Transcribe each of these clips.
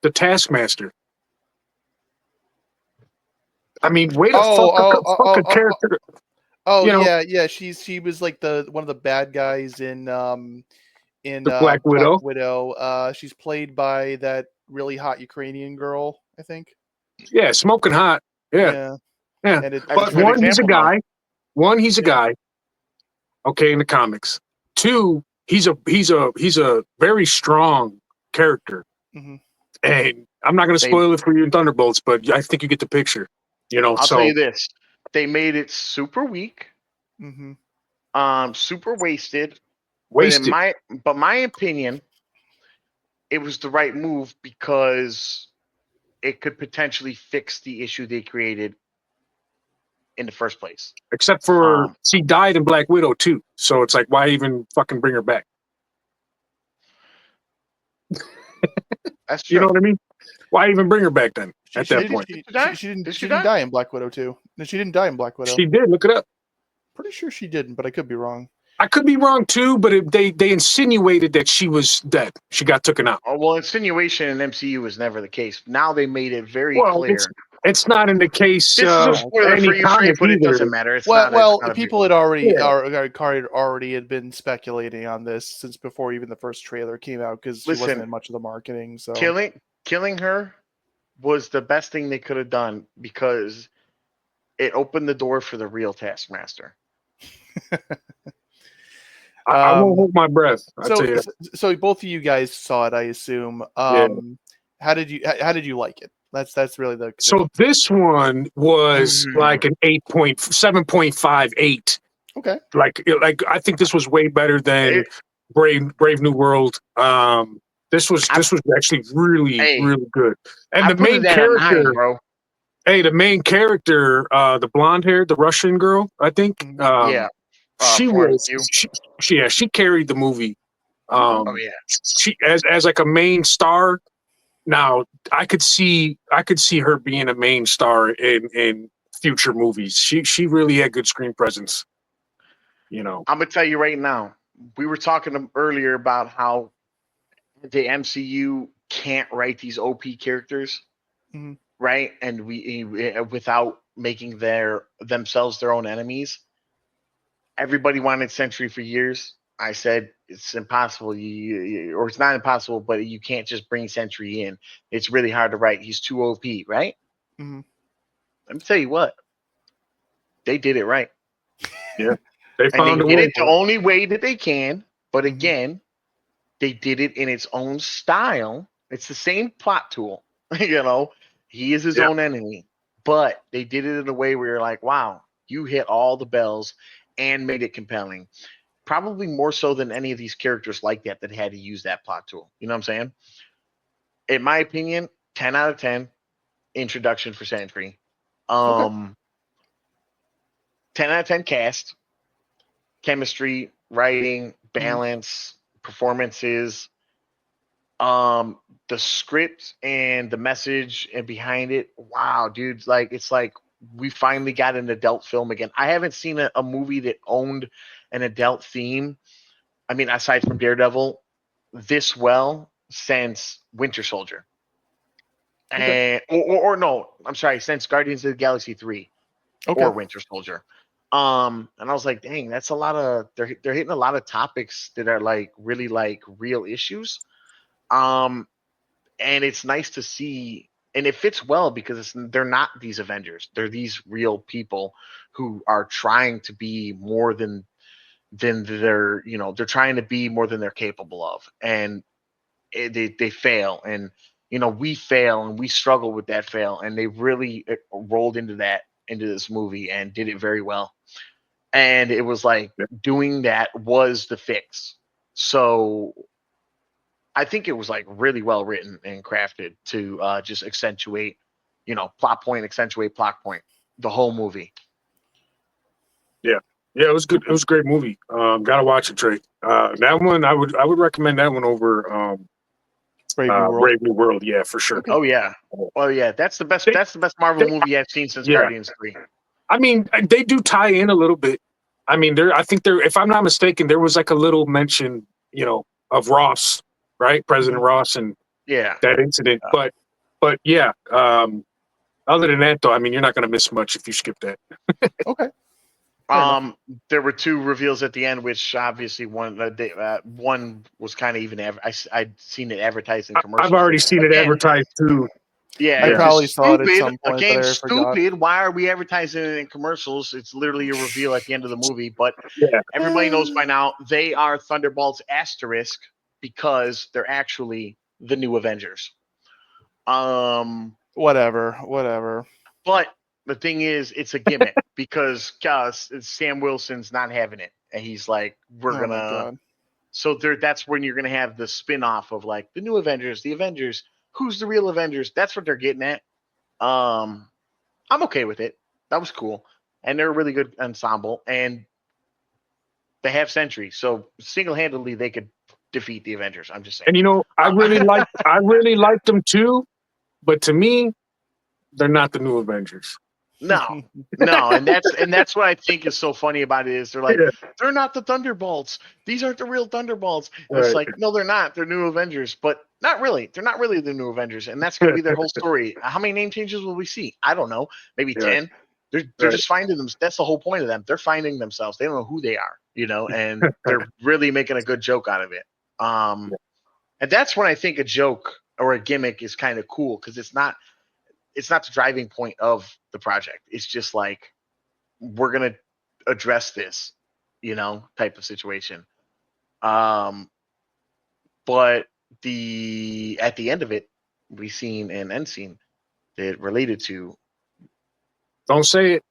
the Taskmaster. I mean, way to fuck a character. Oh, yeah. She was like one of the bad guys in the Black Widow. She's played by that really hot Ukrainian girl, I think. Yeah, smoking hot. Yeah. And but one, he's a guy. One, he's a guy. Okay, in the comics. Two, he's a very strong character. Mm-hmm. And I'm not going to spoil it for you in Thunderbolts, but I think you get the picture. I'll tell you this: they made it super weak, super wasted. But my opinion, it was the right move because it could potentially fix the issue they created in the first place. Except for she died in Black Widow too, so it's like, why even fucking bring her back? That's true. You know what I mean? Why even bring her back then? At that point, she didn't die in Black Widow too. No, she didn't die in Black Widow. She did. Look it up. Pretty sure she didn't, but I could be wrong. I could be wrong too, but they insinuated that she was dead. She got taken out. Oh, well, insinuation in MCU was never the case. Now they made it very clear. It's not in the case. This is a spoiler for you, Trey, but it doesn't matter. People had already had been speculating on this since before even the first trailer came out because she wasn't in much of the marketing. So killing her was the best thing they could have done because it opened the door for the real Taskmaster. I won't hold my breath. So both of you guys saw it, I assume. How did you like it? That's really the. So this one was like an 7.58. Okay. Like I think this was way better than Brave New World. This was actually really good. And the main character, the main character, the blonde hair, the Russian girl, I think. She carried the movie. She as like a main star. Now I could see her being a main star in future movies. She really had good screen presence. I'm gonna tell you right now. We were talking earlier about how the MCU can't write these OP characters, right? And we without making themselves their own enemies. Everybody wanted Sentry for years. I said it's impossible. Or it's not impossible, but you can't just bring Sentry in. It's really hard to write. He's too OP, right? Mm-hmm. Let me tell you what. They did it right. Yeah, they did it the only way that they can. But again, they did it in its own style. It's the same plot tool. He is his own enemy, but they did it in a way where you're like, wow, you hit all the bells and made it compelling. Probably more so than any of these characters like that had to use that plot tool. You know what I'm saying? In my opinion, 10 out of 10 introduction for Sentry. 10 out of 10 cast, chemistry, writing, balance, performances, the script and the message and behind it. Wow, dude, it's like we finally got an adult film again. I haven't seen a movie that owned an adult theme. I mean, aside from Daredevil, this well since Winter Soldier. And or no, I'm sorry, since Guardians of the Galaxy 3 or Winter Soldier. And I was like, dang, that's a lot of they're hitting a lot of topics that are like really like real issues. And it's nice to see, and it fits well because they're not these Avengers. They're these real people who are trying to be more than they're, they're trying to be more than they're capable of. And they fail. And, we fail and we struggle with that fail. And they really rolled into this movie and did it very well. And it was like doing that was the fix. So I think it was like really well written and crafted to just accentuate, plot point, the whole movie. Yeah, it was good. It was a great movie. Gotta watch it, Trey. That one I would recommend that one over Brave New World. Yeah, for sure. Oh yeah, that's the best. That's the best Marvel movie I've seen since Guardians 3. I mean, they do tie in a little bit. I mean, I think if I'm not mistaken, there was like a little mention, of Ross. Right, President Ross, and that incident. But yeah, other than that, though, I mean, you're not going to miss much if you skip that. Okay. There were 2 reveals at the end, which obviously one was kind of even. I'd seen it advertised in commercials. I've already seen it advertised too. Yeah, I probably saw it at some point. Again, but I stupid. forgot. Why are we advertising it in commercials? It's literally a reveal at the end of the movie. But Yeah. everybody knows by now they are Thunderbolts asterisk because they're actually the new Avengers. Whatever. But the thing is, it's a gimmick because Sam Wilson's not having it, and he's like, "We're gonna." So that's when you're gonna have the spin-off of like the new Avengers, the Avengers. Who's the real Avengers? That's what they're getting at. I'm okay with it. That was cool, and they're a really good ensemble, and they have Sentry, so single-handedly they could defeat the Avengers. I'm just saying. And I really liked them too, but to me, they're not the new Avengers. No, and that's what I think is so funny about it is they're like, they're not the Thunderbolts. These aren't the real Thunderbolts. Right. It's like, no, they're not. They're new Avengers, but not really. They're not really the new Avengers, and that's going to be their whole story. How many name changes will we see? I don't know. Maybe 10. They're just finding them. That's the whole point of them. They're finding themselves. They don't know who they are, and they're really making a good joke out of it. And that's when I think a joke or a gimmick is kind of cool because it's not the driving point of the project. It's just like, we're going to address this, type of situation. But at the end of it, we seen an end scene that related to. Don't say it.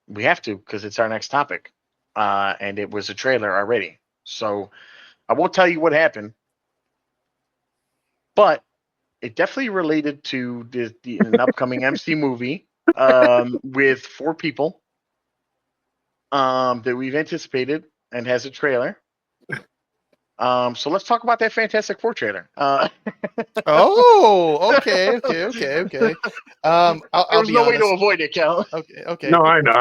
We have to, because it's our next topic. And it was a trailer already. So I won't tell you what happened, but it definitely related to an upcoming MC movie with 4 people that we've anticipated and has a trailer. So let's talk about that Fantastic Four trailer. Okay. There's no way to avoid it, Cal. Okay. No, I know.